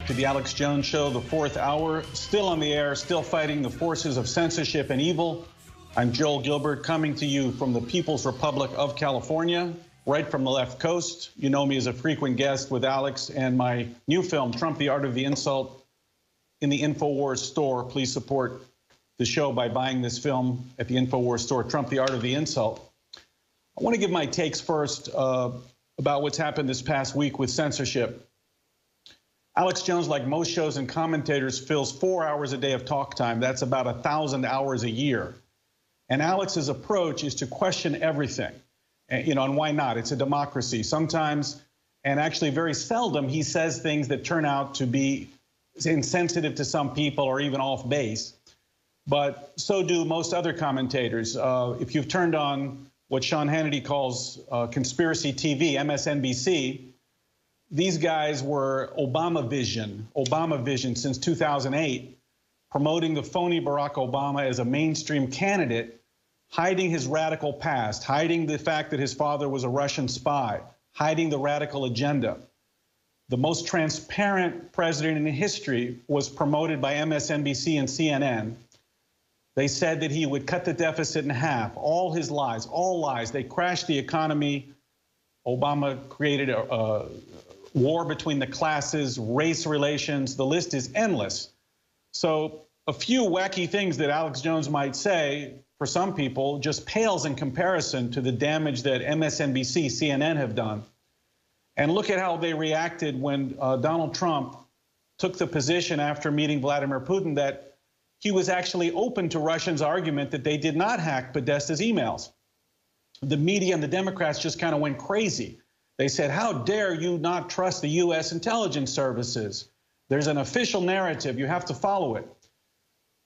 to the Alex Jones Show, the fourth hour, still on the air, still fighting the forces of censorship and evil. I'm Joel Gilbert, coming to you from the People's Republic of California, right from the left coast. You know me as a frequent guest with Alex and my new film, Trump, the Art of the Insult, in the InfoWars store. Please support the show by buying this film at the InfoWars store, Trump, the Art of the Insult. I want to give my takes first about what's happened this past week with censorship. Alex Jones, like most shows and commentators, fills 4 hours a day of talk time. That's about 1,000 hours a year. And Alex's approach is to question everything. And, and why not? It's a democracy. Sometimes, and actually very seldom, he says things that turn out to be insensitive to some people or even off base. But so do most other commentators. If you've turned on what Sean Hannity calls conspiracy TV, MSNBC, these guys were Obama vision since 2008, promoting the phony Barack Obama as a mainstream candidate, hiding his radical past, hiding the fact that his father was a Russian spy, hiding the radical agenda. The most transparent president in history was promoted by MSNBC and CNN. They said that he would cut the deficit in half. All his lies, all lies. They crashed the economy. Obama created a war between the classes, race relations. The list is endless. So a few wacky things that Alex Jones might say, for some people, just pales in comparison to the damage that MSNBC, CNN have done. And look at how they reacted when Donald Trump took the position after meeting Vladimir Putin that he was actually open to Russians' argument that they did not hack Podesta's emails. The media and the Democrats just kind of went crazy. They said, how dare you not trust the U.S. intelligence services? There's an official narrative. You have to follow it.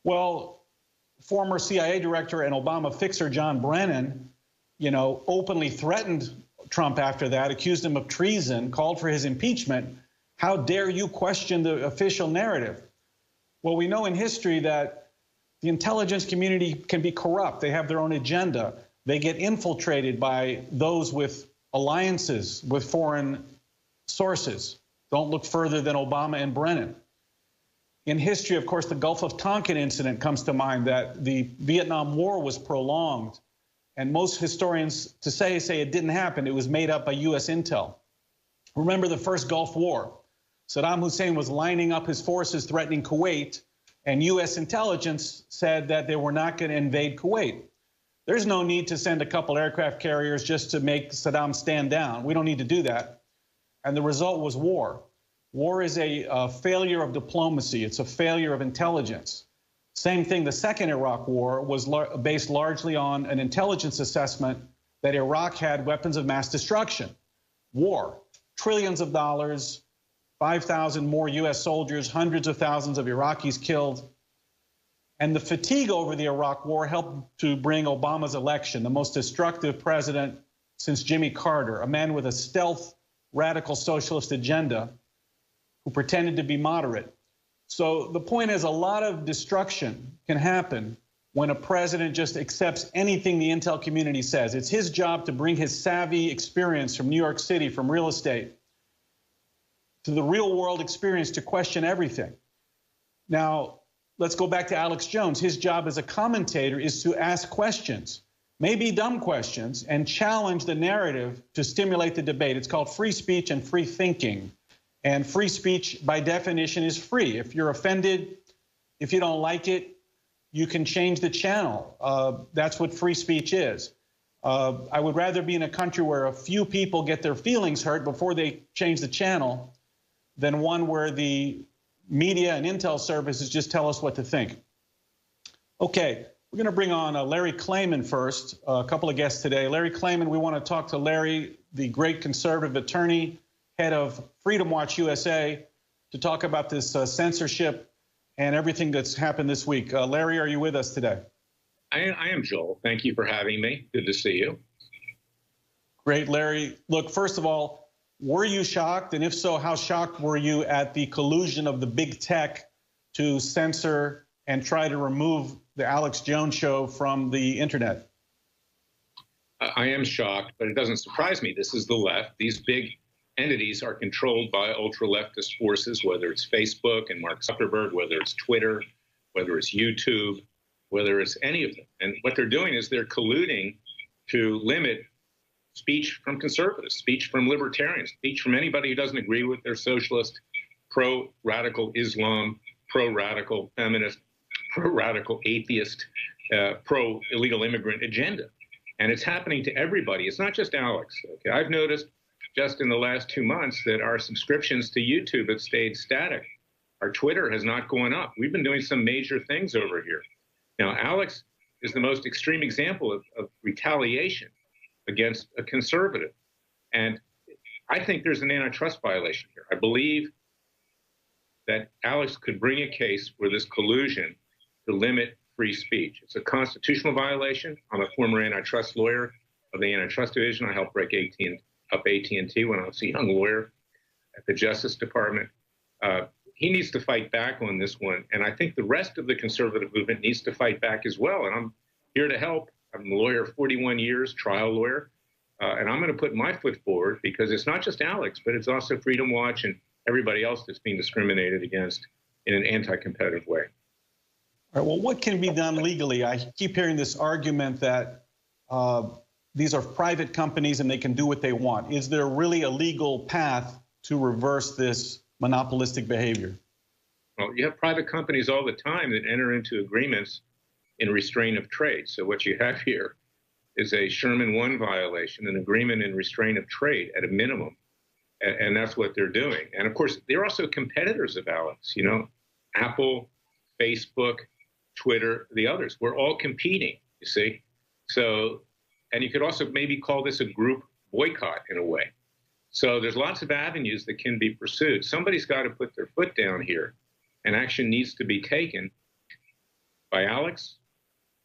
Well, former CIA director and Obama fixer John Brennan, openly threatened Trump after that, accused him of treason, called for his impeachment. How dare you question the official narrative? Well, we know in history that the intelligence community can be corrupt. They have their own agenda. They get infiltrated by those with alliances with foreign sources. Don't look further than Obama and Brennan. In history, of course, the Gulf of Tonkin incident comes to mind, that the Vietnam War was prolonged. And most historians say it didn't happen. It was made up by U.S. intel. Remember the first Gulf War. Saddam Hussein was lining up his forces threatening Kuwait, and U.S. intelligence said that they were not going to invade Kuwait. There's no need to send a couple aircraft carriers just to make Saddam stand down. We don't need to do that. And the result was war. War is a failure of diplomacy. It's a failure of intelligence. Same thing, the second Iraq war was based largely on an intelligence assessment that Iraq had weapons of mass destruction. War, trillions of dollars, 5,000 more U.S. soldiers, hundreds of thousands of Iraqis killed. And the fatigue over the Iraq war helped to bring Obama's election, the most destructive president since Jimmy Carter, a man with a stealth radical socialist agenda who pretended to be moderate. So the point is, a lot of destruction can happen when a president just accepts anything the intel community says. It's his job to bring his savvy experience from New York City, from real estate, to the real world experience to question everything. Now, let's go back to Alex Jones. His job as a commentator is to ask questions, maybe dumb questions, and challenge the narrative to stimulate the debate. It's called free speech and free thinking. And free speech, by definition, is free. If you're offended, if you don't like it, you can change the channel. That's what free speech is. I would rather be in a country where a few people get their feelings hurt before they change the channel than one where the media and intel services just tell us what to think. Okay, we're going to bring on Larry Klayman first, a couple of guests today. Larry Klayman, we want to talk to Larry, the great conservative attorney, head of Freedom Watch USA, to talk about this censorship and everything that's happened this week. Larry, are you with us today? I am, Joel. Thank you for having me. Good to see you. Great, Larry. Look, first of all, were you shocked? And if so, how shocked were you at the collusion of the big tech to censor and try to remove the Alex Jones Show from the internet? I am shocked, but it doesn't surprise me. This is the left. These big entities are controlled by ultra-leftist forces, whether it's Facebook and Mark Zuckerberg, whether it's Twitter, whether it's YouTube, whether it's any of them. And what they're doing is they're colluding to limit speech from conservatives, speech from libertarians, speech from anybody who doesn't agree with their socialist, pro-radical Islam, pro-radical feminist, pro-radical atheist, pro-illegal immigrant agenda. And it's happening to everybody. It's not just Alex. Okay? I've noticed just in the last 2 months that our subscriptions to YouTube have stayed static. Our Twitter has not gone up. We've been doing some major things over here. Now, Alex is the most extreme example of retaliation against a conservative. And I think there's an antitrust violation here. I believe that Alex could bring a case for this collusion to limit free speech. It's a constitutional violation. I'm a former antitrust lawyer of the antitrust division. I helped break up AT&T when I was a young lawyer at the Justice Department. He needs to fight back on this one. And I think the rest of the conservative movement needs to fight back as well. And I'm here to help. I'm a lawyer, 41 years, trial lawyer. And I'm going to put my foot forward because it's not just Alex, but it's also Freedom Watch and everybody else that's being discriminated against in an anti-competitive way. All right, well, what can be done legally? I keep hearing this argument that these are private companies and they can do what they want. Is there really a legal path to reverse this monopolistic behavior? Well, you have private companies all the time that enter into agreements in restraint of trade. So what you have here is a Sherman 1 violation, an agreement in restraint of trade at a minimum. And that's what they're doing. And of course, they're also competitors of Alex, you know, Apple, Facebook, Twitter, the others. We're all competing, you see. So, and you could also maybe call this a group boycott in a way. So there's lots of avenues that can be pursued. Somebody's got to put their foot down here, and action needs to be taken by Alex,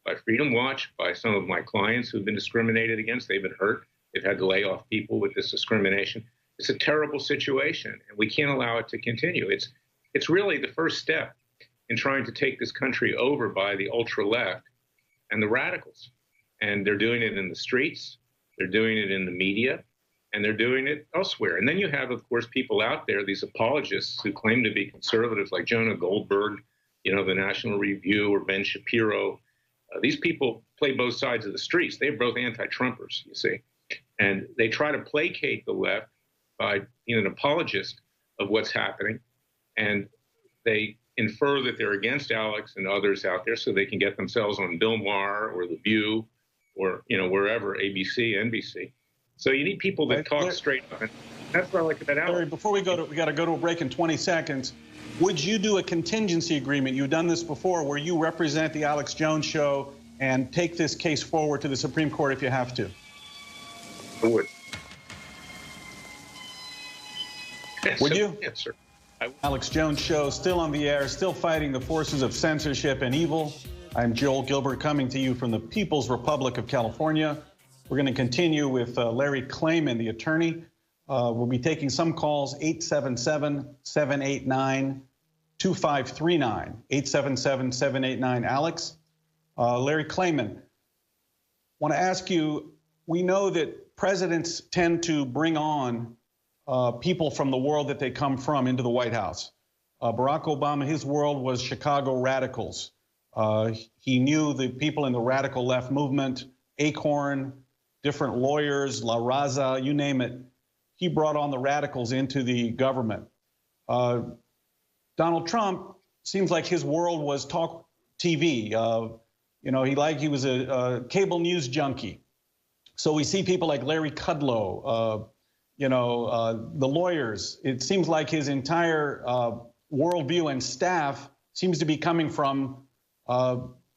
by Freedom Watch, by some of my clients who've been discriminated against. They've been hurt. They've had to lay off people with this discrimination. It's a terrible situation, and we can't allow it to continue. It's really the first step in trying to take this country over by the ultra-left and the radicals. And they're doing it in the streets, they're doing it in the media, and they're doing it elsewhere. And then you have, of course, people out there, these apologists who claim to be conservatives like Jonah Goldberg, you know, the National Review, or Ben Shapiro. These people play both sides of the streets. They're both anti-Trumpers, you see. And they try to placate the left by being an apologist of what's happening. And they infer that they're against Alex and others out there so they can get themselves on Bill Maher or The View or, you know, wherever, ABC, NBC. So you need people that talk straight on. That's what I like about Alex. Larry, before we got to go to a break in 20 seconds. Would you do a contingency agreement? You've done this before where you represent the Alex Jones Show and take this case forward to the Supreme Court if you have to. I would. Would you? Yes, sir. Alex Jones Show, still on the air, still fighting the forces of censorship and evil. I'm Joel Gilbert coming to you from the People's Republic of California. We're going to continue with Larry Klayman, the attorney. We'll be taking some calls, 877-789-2539, 877-789-ALEX. Larry Klayman, want to ask you, we know that presidents tend to bring on people from the world that they come from into the White House. Barack Obama, his world was Chicago radicals. He knew the people in the radical left movement, Acorn, different lawyers, La Raza, you name it. He brought on the radicals into the government. Donald Trump seems like his world was talk TV. You know, he was a cable news junkie. So we see people like Larry Kudlow, you know, the lawyers. It seems like his entire worldview and staff seems to be coming from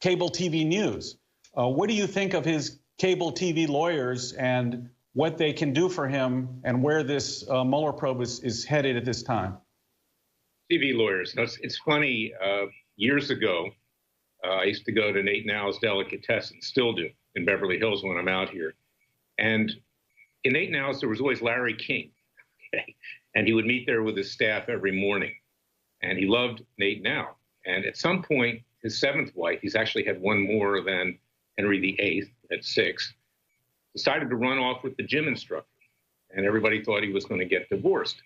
cable TV news. What do you think of his cable TV lawyers and what they can do for him and where this Mueller probe is headed at this time? TV lawyers. It's funny. Years ago, I used to go to Nate Now's Delicatessen, still do, in Beverly Hills when I'm out here. And in Nate Now's, there was always Larry King. Okay? And he would meet there with his staff every morning. And he loved Nate Now. And at some point, his seventh wife, he's actually had one more than Henry VIII at 6, decided to run off with the gym instructor. and everybody thought he was going to get divorced.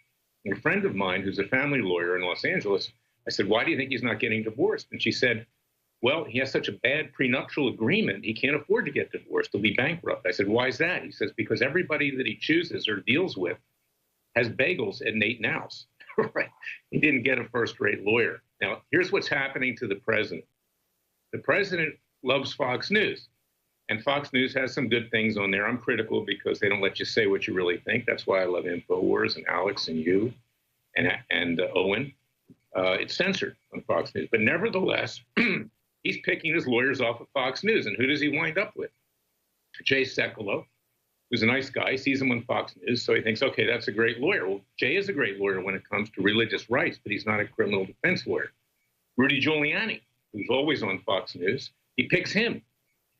And a friend of mine who's a family lawyer in Los Angeles, I said, why do you think he's not getting divorced? And she said, well, he has such a bad prenuptial agreement, he can't afford to get divorced. He'll be bankrupt. I said, why is that? He says, because everybody that he chooses or deals with has bagels at Nate Now's. Right? He didn't get a first-rate lawyer. Now, here's what's happening to the president. The president loves Fox News, and Fox News has some good things on there. I'm critical because they don't let you say what you really think. That's why I love InfoWars and Alex and you and Owen. It's censored on Fox News. But nevertheless, he's picking his lawyers off of Fox News. And who does he wind up with? Jay Sekulow, who's a nice guy, sees him on Fox News, so he thinks, okay, that's a great lawyer. Well, Jay is a great lawyer when it comes to religious rights, but he's not a criminal defense lawyer. Rudy Giuliani, who's always on Fox News, he picks him.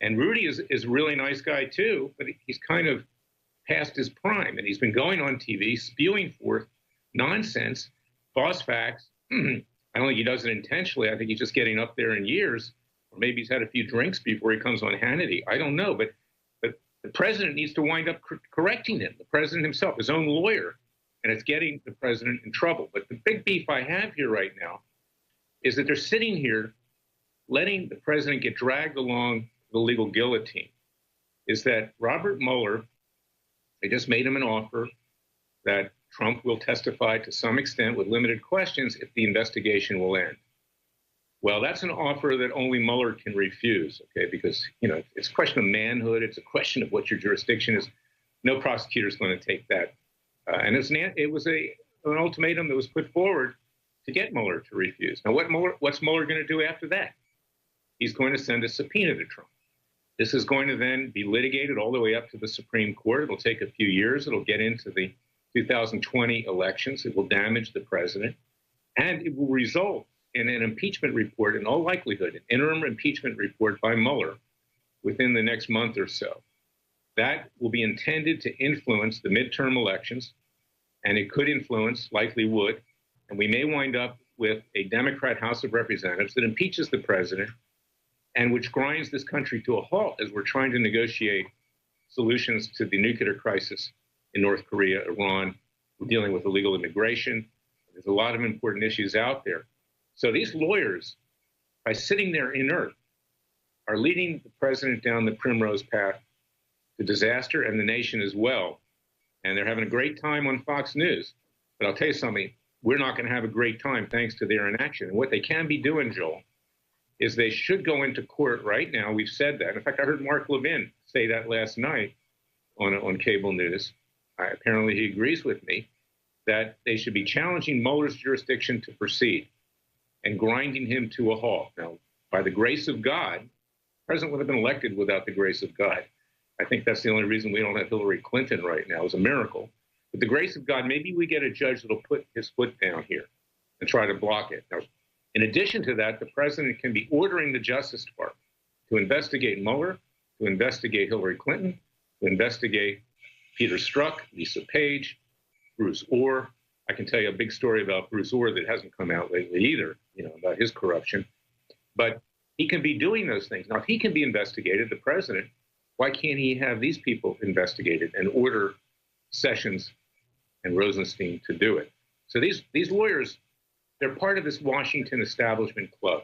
And Rudy is a really nice guy, too, but he's kind of past his prime, and he's been going on TV spewing forth nonsense, false facts. I don't think he does it intentionally. I think he's just getting up there in years, or maybe he's had a few drinks before he comes on Hannity. I don't know, but the president needs to wind up correcting him, the president himself, his own lawyer, and it's getting the president in trouble. But the big beef I have here right now is that they're sitting here letting the president get dragged along the legal guillotine. Is that Robert Mueller, they just made him an offer that Trump will testify to some extent with limited questions if the investigation will end. Well, that's an offer that only Mueller can refuse, okay, because, you know, it's a question of manhood. It's a question of what your jurisdiction is. No prosecutor is going to take that. And it was an ultimatum that was put forward to get Mueller to refuse. Now, what's Mueller going to do after that? He's going to send a subpoena to Trump. This is going to then be litigated all the way up to the Supreme Court. It'll take a few years. It'll get into the 2020 elections. It will damage the president. And it will result in an impeachment report, in all likelihood, an interim impeachment report by Mueller within the next month or so. That will be intended to influence the midterm elections, and it could influence, likely would, and we may wind up with a Democrat House of Representatives that impeaches the president and which grinds this country to a halt as we're trying to negotiate solutions to the nuclear crisis in North Korea, Iran. We're dealing with illegal immigration. There's a lot of important issues out there. So these lawyers, by sitting there inert, are leading the president down the primrose path to disaster and the nation as well. And they're having a great time on Fox News. But I'll tell you something, we're not going to have a great time thanks to their inaction. And what they can be doing, Joel, is they should go into court right now. We've said that. In fact, I heard Mark Levin say that last night on cable news. Apparently he agrees with me that they should be challenging Mueller's jurisdiction to proceed and grinding him to a halt. Now, by the grace of God, the president would have been elected without the grace of God. I think that's the only reason we don't have Hillary Clinton right now. It's a miracle. With the grace of God, maybe we get a judge that'll put his foot down here and try to block it. Now, in addition to that, the president can be ordering the Justice Department to investigate Mueller, to investigate Hillary Clinton, to investigate Peter Strzok, Lisa Page, Bruce Orr. I can tell you a big story about Bruce Orr that hasn't come out lately either, about his corruption. But he can be doing those things. Now, if he can be investigated, the president, why can't he have these people investigated and order Sessions and Rosenstein to do it? So these lawyers, they're part of this Washington establishment club.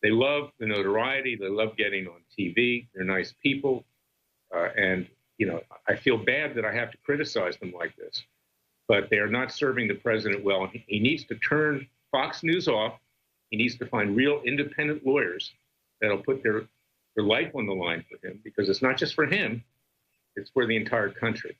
They love the notoriety. They love getting on TV. They're nice people. And I feel bad that I have to criticize them like this. But they are not serving the president well. He needs to turn Fox News off. He needs to find real independent lawyers that'll put their life on the line for him, because it's not just for him, it's for the entire country.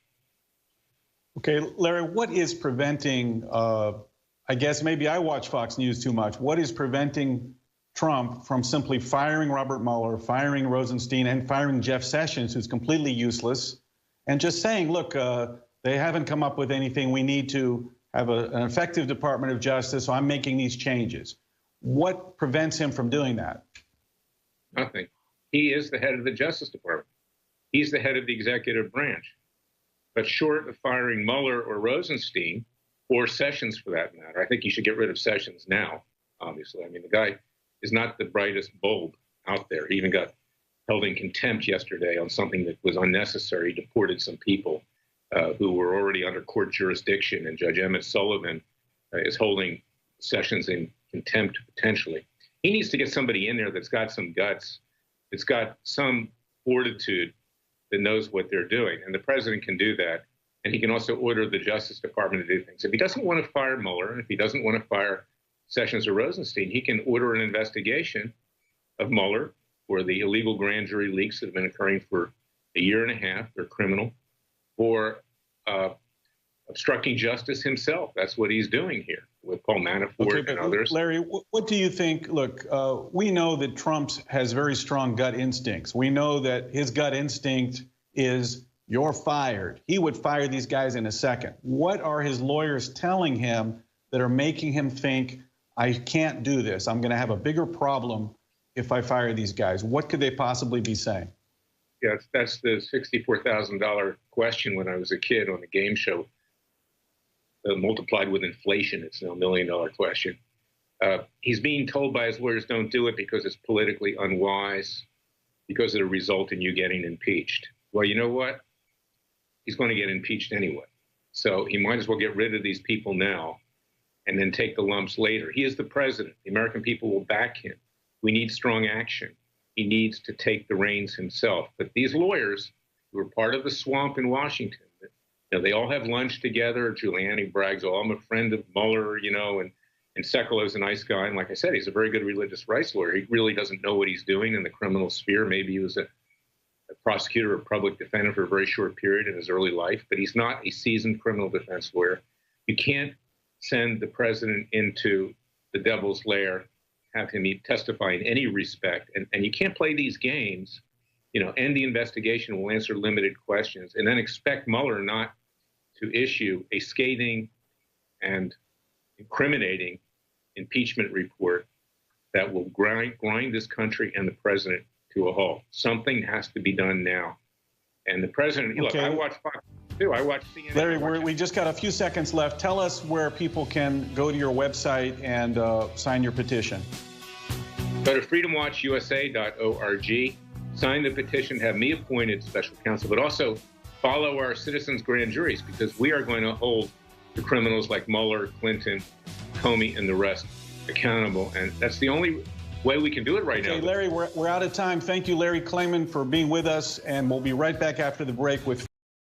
Okay, Larry, what is preventing, I guess maybe I watch Fox News too much, what is preventing Trump from simply firing Robert Mueller, firing Rosenstein, and firing Jeff Sessions, who's completely useless, and just saying, look, they haven't come up with anything. We need to have an effective Department of Justice, so I'm making these changes. What prevents him from doing that? Nothing. He is the head of the Justice Department. He's the head of the executive branch. But short of firing Mueller or Rosenstein, or Sessions for that matter, I think you should get rid of Sessions now, obviously. I mean, the guy is not the brightest bulb out there. He even got held in contempt yesterday on something that was unnecessary, deported some people. who were already under court jurisdiction, and Judge Emmett Sullivan is holding Sessions in contempt potentially. He needs to get somebody in there that's got some guts, that's got some fortitude, that knows what they're doing. And the president can do that. And he can also order the Justice Department to do things. If he doesn't want to fire Mueller, and if he doesn't want to fire Sessions or Rosenstein, he can order an investigation of Mueller for the illegal grand jury leaks that have been occurring for a year and a half. They're criminal. Or obstructing justice himself. That's what he's doing here with Paul Manafort and others. Larry, what do you think? Look, we know that Trump has very strong gut instincts. We know that his gut instinct is you're fired. He would fire these guys in a second. What are his lawyers telling him that are making him think, I can't do this? I'm going to have a bigger problem if I fire these guys. What could they possibly be saying? Yeah, that's the $64,000 question when I was a kid on a game show. Multiplied with inflation, it's now $1 million question. He's being told by his lawyers, don't do it because it's politically unwise, because it'll result in you getting impeached. Well, you know what? He's going to get impeached anyway. So he might as well get rid of these people now and then take the lumps later. He is the president. The American people will back him. We need strong action. He needs to take the reins himself. But these lawyers who are part of the swamp in Washington, you know, they all have lunch together. Giuliani brags, oh, I'm a friend of Mueller, you know, and Sekulow is a nice guy. And like I said, he's a very good religious rights lawyer. He really doesn't know what he's doing in the criminal sphere. Maybe he was a prosecutor or public defender for a very short period in his early life, but he's not a seasoned criminal defense lawyer. You can't send the president into the devil's lair, have him testify in any respect, and you can't play these games, you know, end the investigation, we'll answer limited questions, and then expect Mueller not to issue a scathing and incriminating impeachment report that will grind this country and the president to a halt. Something has to be done now. And the president, look, I watch Fox too. I watch CNN. Larry, we just got a few seconds left. Tell us where people can go to your website and sign your petition. Go to freedomwatchusa.org. Sign the petition, have me appointed special counsel, but also follow our citizens' grand juries, because we are going to hold the criminals like Mueller, Clinton, Comey, and the rest accountable. And that's the only way we can do it right now. Larry, we're out of time. Thank you, Larry Klayman, for being with us, and we'll be right back after the break with